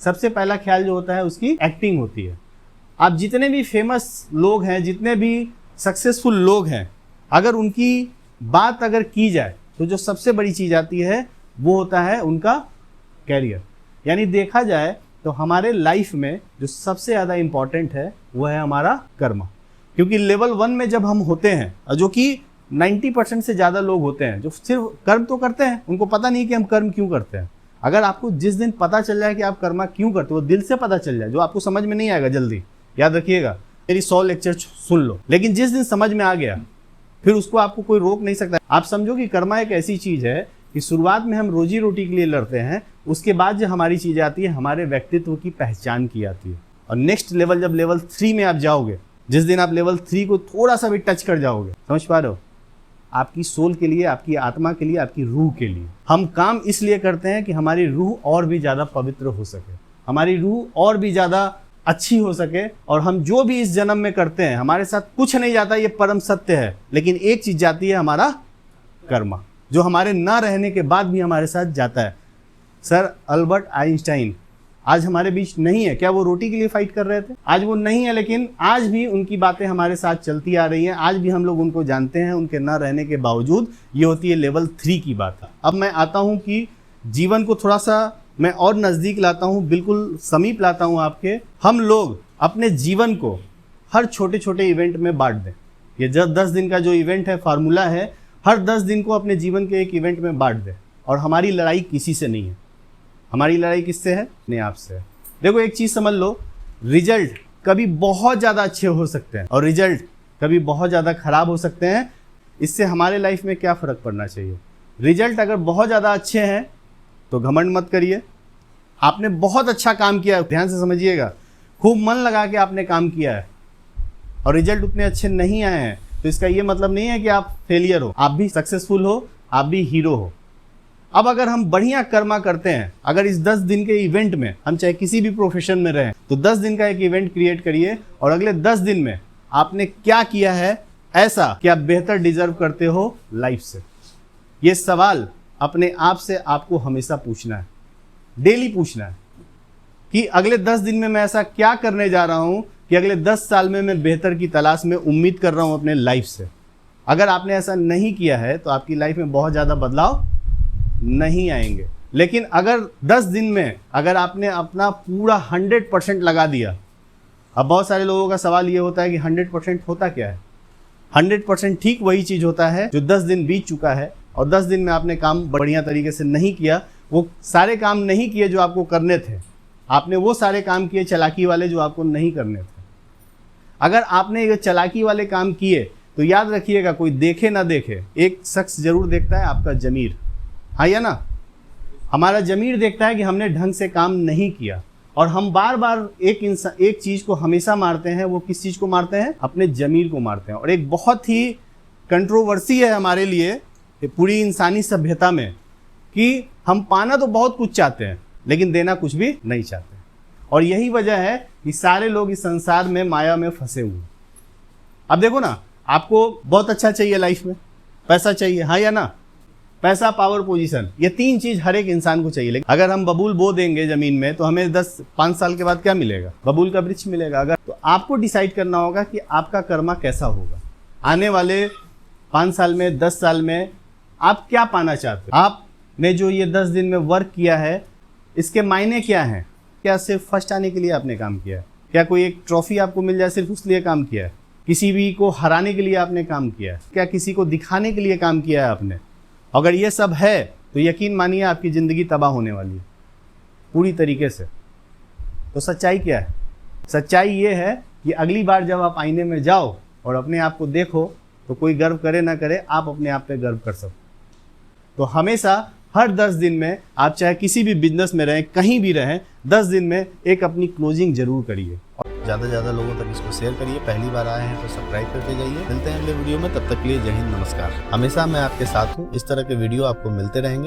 सबसे पहला ख्याल जो होता है उसकी एक्टिंग होती है। आप जितने भी फेमस लोग हैं, जितने भी सक्सेसफुल लोग हैं, अगर उनकी बात अगर की जाए तो जो सबसे बड़ी चीज़ आती है वो होता है उनका कैरियर। यानी देखा जाए तो हमारे लाइफ में जो सबसे ज़्यादा इम्पॉर्टेंट है वो है हमारा कर्म। क्योंकि लेवल 1 में जब हम होते हैं, जो कि 90% से ज़्यादा लोग होते हैं जो सिर्फ कर्म तो करते हैं, उनको पता नहीं कि हम कर्म क्यों करते हैं। अगर आपको जिस दिन पता चल जाए कि आप कर्म क्यों करते हो, दिल से पता चल जाए, जो आपको समझ में नहीं आएगा जल्दी, याद रखिएगा, मेरी 100 लेक्चर सुन लो, लेकिन जिस दिन समझ में आ गया फिर उसको आपको कोई रोक नहीं सकता। आप समझो कि कर्मा एक ऐसी चीज़ है कि शुरुआत में हम रोजी रोटी के लिए लड़ते हैं, उसके बाद जो हमारी चीज़ आती है हमारे व्यक्तित्व की पहचान की आती है। और नेक्स्ट लेवल, जब लेवल 3 में आप जाओगे, जिस दिन आप लेवल 3 को थोड़ा सा भी टच कर जाओगे, समझ पा रहे हो, आपकी सोल के लिए, आपकी आत्मा के लिए, आपकी रूह के लिए हम काम इसलिए करते हैं कि हमारी रूह और भी ज़्यादा पवित्र हो सके, हमारी रूह और भी ज़्यादा अच्छी हो सके, और हम जो भी इस जन्म में करते हैं हमारे साथ कुछ नहीं जाता, ये परम सत्य है, लेकिन एक चीज़ जाती है, हमारा कर्मा, जो हमारे ना रहने के बाद भी हमारे साथ जाता है। सर अल्बर्ट आइंस्टाइन आज हमारे बीच नहीं है। क्या वो रोटी के लिए फाइट कर रहे थे? आज वो नहीं है, लेकिन आज भी उनकी बातें हमारे साथ चलती आ रही हैं, आज भी हम लोग उनको जानते हैं उनके ना रहने के बावजूद। ये होती है लेवल 3 की बात। अब मैं आता हूँ कि जीवन को थोड़ा सा मैं और नज़दीक लाता हूँ, बिल्कुल समीप लाता हूँ आपके। हम लोग अपने जीवन को हर छोटे छोटे इवेंट में बांट दें। ये जब 10 दिन का जो इवेंट है, फार्मूला है, हर 10 दिन को अपने जीवन के एक इवेंट में बांट दें। और हमारी लड़ाई किसी से नहीं है, हमारी लड़ाई किससे है? अपने आप से। देखो एक चीज़ समझ लो, रिजल्ट कभी बहुत ज़्यादा अच्छे हो सकते हैं और रिजल्ट कभी बहुत ज़्यादा खराब हो सकते हैं। इससे हमारे लाइफ में क्या फ़र्क पड़ना चाहिए? रिजल्ट अगर बहुत ज़्यादा अच्छे हैं तो घमंड मत करिए। आपने बहुत अच्छा काम किया, ध्यान से समझिएगा, खूब मन लगा के आपने काम किया है और रिजल्ट उतने अच्छे नहीं आए हैं, तो इसका ये मतलब नहीं है कि आप फेलियर हो। आप भी सक्सेसफुल हो, आप भी हीरो हो। अब अगर हम बढ़िया कर्मा करते हैं, अगर इस 10 दिन के इवेंट में हम चाहे किसी भी प्रोफेशन में रहें, तो 10 दिन का एक इवेंट क्रिएट करिए और अगले 10 दिन में आपने क्या किया है ऐसा कि आप बेहतर डिजर्व करते हो लाइफ से। ये सवाल अपने आप से आपको हमेशा पूछना है, डेली पूछना है कि अगले 10 दिन में मैं ऐसा क्या करने जा रहा हूं कि अगले 10 साल में मैं बेहतर की तलाश में उम्मीद कर रहा हूं अपने लाइफ से। अगर आपने ऐसा नहीं किया है तो आपकी लाइफ में बहुत ज़्यादा बदलाव नहीं आएंगे। लेकिन अगर 10 दिन में अगर आपने अपना पूरा 100% लगा दिया, अब बहुत सारे लोगों का सवाल ये होता है कि 100% होता क्या है? 100% ठीक वही चीज़ होता है जो 10 दिन बीत चुका है और 10 दिन में आपने काम बढ़िया तरीके से नहीं किया, वो सारे काम नहीं किए जो आपको करने थे, आपने वो सारे काम किए चालाकी वाले जो आपको नहीं करने थे। अगर आपने ये चालाकी वाले काम किए तो याद रखिएगा, कोई देखे ना देखे, एक शख्स जरूर देखता है, आपका ज़मीर। हाँ या ना? हमारा ज़मीर देखता है कि हमने ढंग से काम नहीं किया। और हम बार बार एक चीज़ को हमेशा मारते हैं। वो किस चीज़ को मारते हैं? अपने ज़मीर को मारते हैं। और एक बहुत ही कंट्रोवर्सी है हमारे लिए पूरी इंसानी सभ्यता में कि हम पाना तो बहुत कुछ चाहते हैं लेकिन देना कुछ भी नहीं चाहते। और यही वजह है कि सारे लोग इस संसार में माया में फंसे हुए। अब देखो ना, आपको बहुत अच्छा चाहिए लाइफ में, पैसा चाहिए, हाँ या ना? पैसा, पावर, पोजीशन, ये 3 चीज़ हर एक इंसान को चाहिए। लेकिन अगर हम बबूल बो देंगे ज़मीन में तो हमें 5 साल के बाद क्या मिलेगा? बबूल का वृक्ष मिलेगा। अगर तो आपको डिसाइड करना होगा कि आपका कर्मा कैसा होगा। आने वाले 5 साल में, 10 साल में आप क्या पाना चाहते हो? आपने जो ये 10 दिन में वर्क किया है, इसके मायने क्या हैं? क्या सिर्फ फर्स्ट आने के लिए आपने काम किया है? क्या कोई एक ट्रॉफी आपको मिल जाए सिर्फ उसलिए काम किया है? किसी भी को हराने के लिए आपने काम किया है? क्या किसी को दिखाने के लिए काम किया है आपने? अगर ये सब है तो यकीन मानिए आपकी ज़िंदगी तबाह होने वाली है पूरी तरीके से। तो सच्चाई क्या है? सच्चाई ये है कि अगली बार जब आप आईने में जाओ और अपने आप को देखो तो कोई गर्व करे ना करे, आप अपने आप पे गर्व कर सको। तो हमेशा हर 10 दिन में आप चाहे किसी भी बिजनेस में रहें, कहीं भी रहें, 10 दिन में एक अपनी क्लोजिंग जरूर करिए। ज़्यादा से ज़्यादा लोगों तक इसको शेयर करिए। पहली बार आए हैं तो सब्सक्राइब करके जाइए। मिलते हैं अगले वीडियो में, तब तक के लिए जय हिंद, नमस्कार। हमेशा मैं आपके साथ हूँ, इस तरह के वीडियो आपको मिलते रहेंगे।